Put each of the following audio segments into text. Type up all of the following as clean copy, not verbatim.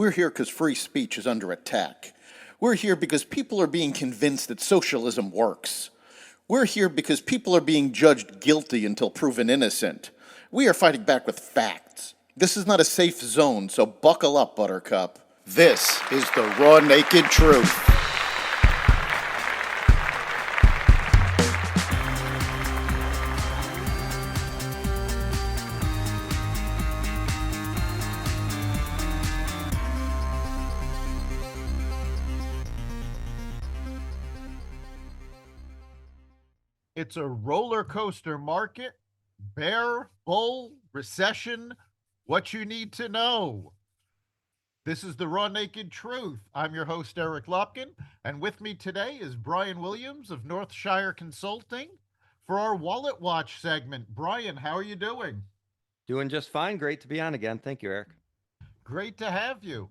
We're here because free speech is under attack. We're here because people are being convinced that socialism works. We're here because people are being judged guilty until proven innocent. We are fighting back with facts. This is not a safe zone, so buckle up, Buttercup. This is the raw, naked truth. It's a roller coaster market, bear, bull, recession, what you need to know. This is the Raw Naked Truth. I'm your host, Eric Lopkin, and with me today is Brian Williams of Northshire Consulting for our Wallet Watch segment. Brian, how are you doing? Doing just fine. Great to be on again. Thank you, Eric. Great to have you.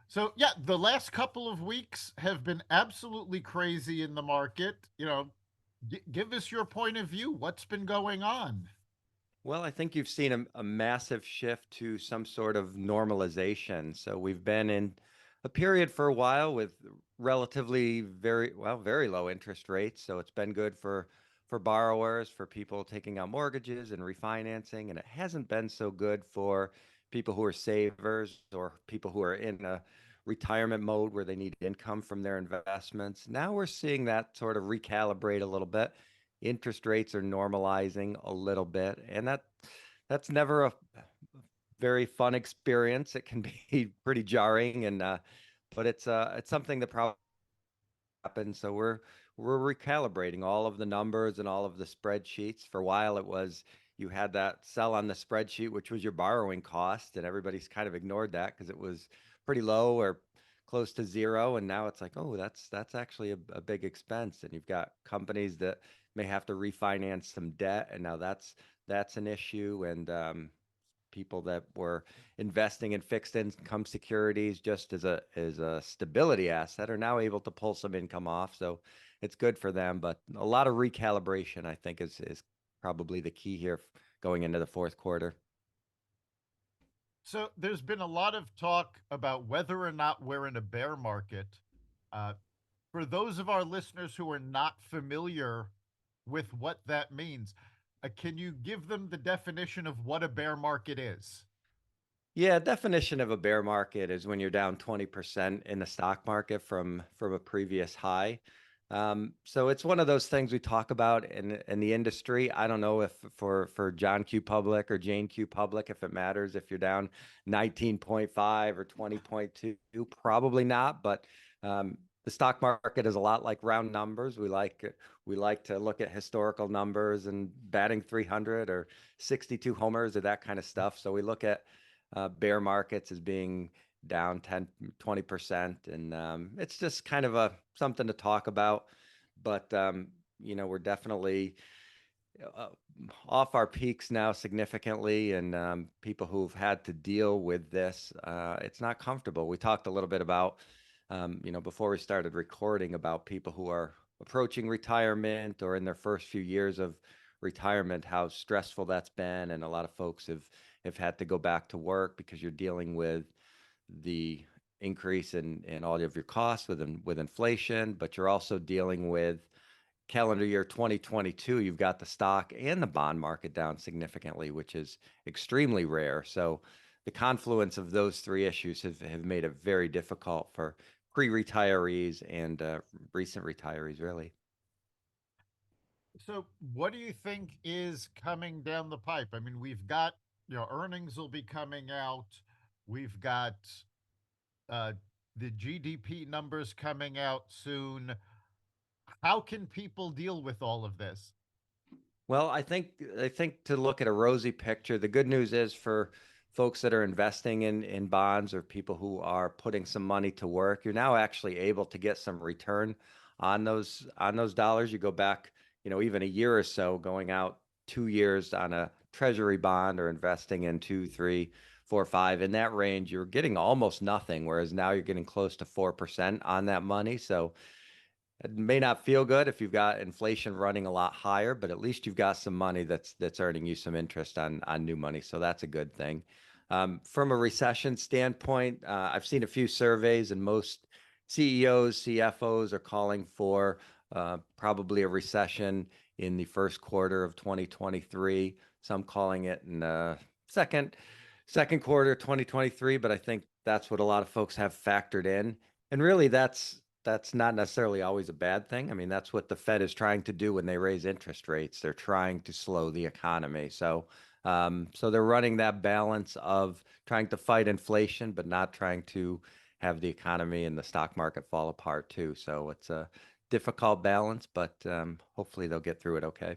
So, yeah, the last couple of weeks have been absolutely crazy in the market. Give us your point of view. What's been going on? Well, I think you've seen a massive shift to some sort of normalization. So we've been in a period for a while with relatively very low interest rates. So it's been good for borrowers, for people taking out mortgages and refinancing, and it hasn't been so good for people who are savers or people who are in a retirement mode where they need income from their investments. Now we're seeing that sort of recalibrate a little bit. Interest rates are normalizing a little bit, and that's never a very fun experience. It can be pretty jarring, and but it's something that probably happens. So we're recalibrating all of the numbers and all of the spreadsheets. For a while, it was you had that cell on the spreadsheet, which was your borrowing cost, and everybody's kind of ignored that because it was pretty low or close to zero. And now it's like, oh, that's actually a big expense. And you've got companies that may have to refinance some debt, and now that's an issue. And people that were investing in fixed income securities just as a stability asset are now able to pull some income off. So it's good for them, but a lot of recalibration, I think, is probably the key here going into the fourth quarter. So, there's been a lot of talk about whether or not we're in a bear market. Uh, for those of our listeners who are not familiar with what that means, can you give them the definition of what a bear market is? Yeah, definition of a bear market is when you're down 20% in the stock market from a previous high. So it's one of those things we talk about in the industry. I don't know if for John Q. Public or Jane Q. Public, if it matters if you're down 19.5 or 20.2, probably not. But the stock market is a lot like round numbers. We like to look at historical numbers and batting 300 or 62 homers or that kind of stuff. So we look at bear markets as being down 10, 20%. And it's just kind of something to talk about. But, we're definitely uh, off our peaks now significantly. And people who've had to deal with this, it's not comfortable. We talked a little bit about, before we started recording, about people who are approaching retirement or in their first few years of retirement, how stressful that's been. And a lot of folks have had to go back to work because you're dealing with the increase in all of your costs with inflation, but you're also dealing with calendar year 2022. You've got the stock and the bond market down significantly, which is extremely rare. So the confluence of those three issues have made it very difficult for pre-retirees and recent retirees, really. So, what do you think is coming down the pipe? I mean, we've got, earnings will be coming out. We've got uh, the GDP numbers coming out soon. How can people deal with all of this? Well, I think to look at a rosy picture, the good news is for folks that are investing in bonds or people who are putting some money to work, you're now actually able to get some return on those dollars. You go back, even a year or so, going out 2 years on a treasury bond or investing in two, three, four, five in that range, you're getting almost nothing, whereas now you're getting close to 4% on that money. So it may not feel good if you've got inflation running a lot higher, but at least you've got some money that's earning you some interest on new money. So that's a good thing. From a recession standpoint, I've seen a few surveys, and most CEOs, CFOs are calling for probably a recession in the first quarter of 2023. Some calling it in the second quarter 2023, but I think that's what a lot of folks have factored in. And really, that's not necessarily always a bad thing. I mean, that's what the Fed is trying to do when they raise interest rates. They're trying to slow the economy. So they're running that balance of trying to fight inflation, but not trying to have the economy and the stock market fall apart too. So it's a difficult balance, but hopefully they'll get through it okay.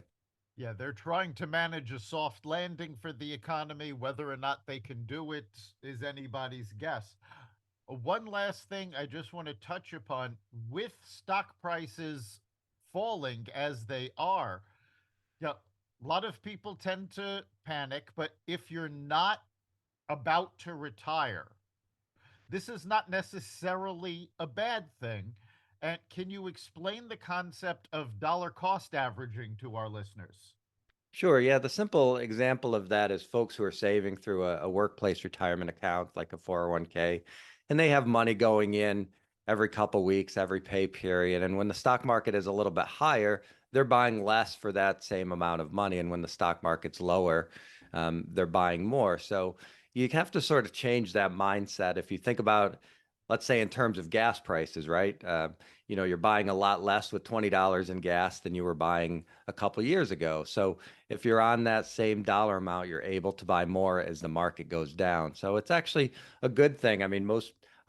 Yeah, they're trying to manage a soft landing for the economy. Whether or not they can do it is anybody's guess. One last thing I just want to touch upon with stock prices falling as they are. Yeah, a lot of people tend to panic, but if you're not about to retire, this is not necessarily a bad thing. And can you explain the concept of dollar cost averaging to our listeners? Sure. Yeah. The simple example of that is folks who are saving through a workplace retirement account, like a 401k, and they have money going in every couple weeks, every pay period. And when the stock market is a little bit higher, they're buying less for that same amount of money. And when the stock market's lower, they're buying more. So you have to sort of change that mindset. If you think about, let's say, in terms of gas prices, right? You're buying a lot less with $20 in gas than you were buying a couple years ago. So if you're on that same dollar amount, you're able to buy more as the market goes down. So it's actually a good thing. I mean,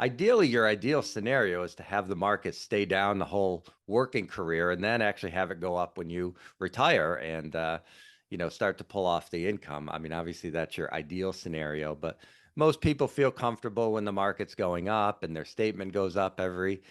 ideally, your ideal scenario is to have the market stay down the whole working career and then actually have it go up when you retire and, start to pull off the income. I mean, obviously that's your ideal scenario, but most people feel comfortable when the market's going up and their statement goes up every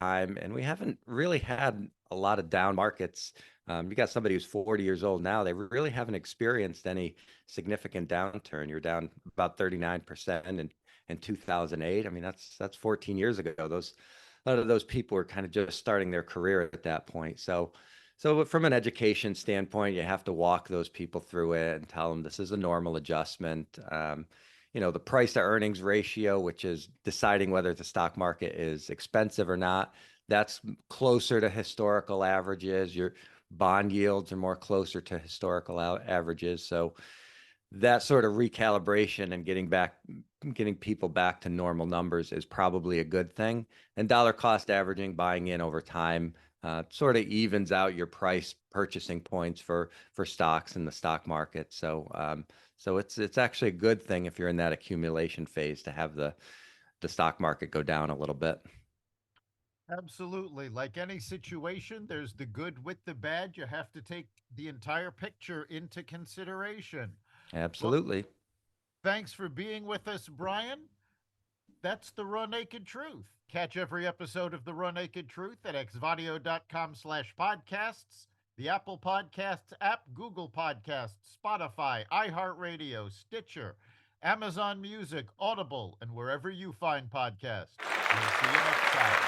time. And we haven't really had a lot of down markets. You got somebody who's 40 years old now. They really haven't experienced any significant downturn. You're down about 39% in 2008. I mean, that's 14 years ago. A lot of those people were kind of just starting their career at that point. So from an education standpoint, you have to walk those people through it and tell them this is a normal adjustment. The price to earnings ratio, which is deciding whether the stock market is expensive or not, that's closer to historical averages. Your bond yields are more closer to historical averages. So that sort of recalibration and getting people back to normal numbers is probably a good thing. And dollar cost averaging, buying in over time, sort of evens out your price purchasing points for stocks in the stock market. So it's actually a good thing if you're in that accumulation phase to have the stock market go down a little bit. Absolutely. Like any situation, there's the good with the bad. You have to take the entire picture into consideration. Well, Absolutely. thanks for being with us, Brian. That's the Raw Naked Truth. Catch every episode of the Raw Naked Truth at xvadio.com/podcasts, the Apple Podcasts app, Google Podcasts, Spotify, iHeartRadio, Stitcher, Amazon Music, Audible, and wherever you find podcasts. We'll see you next time.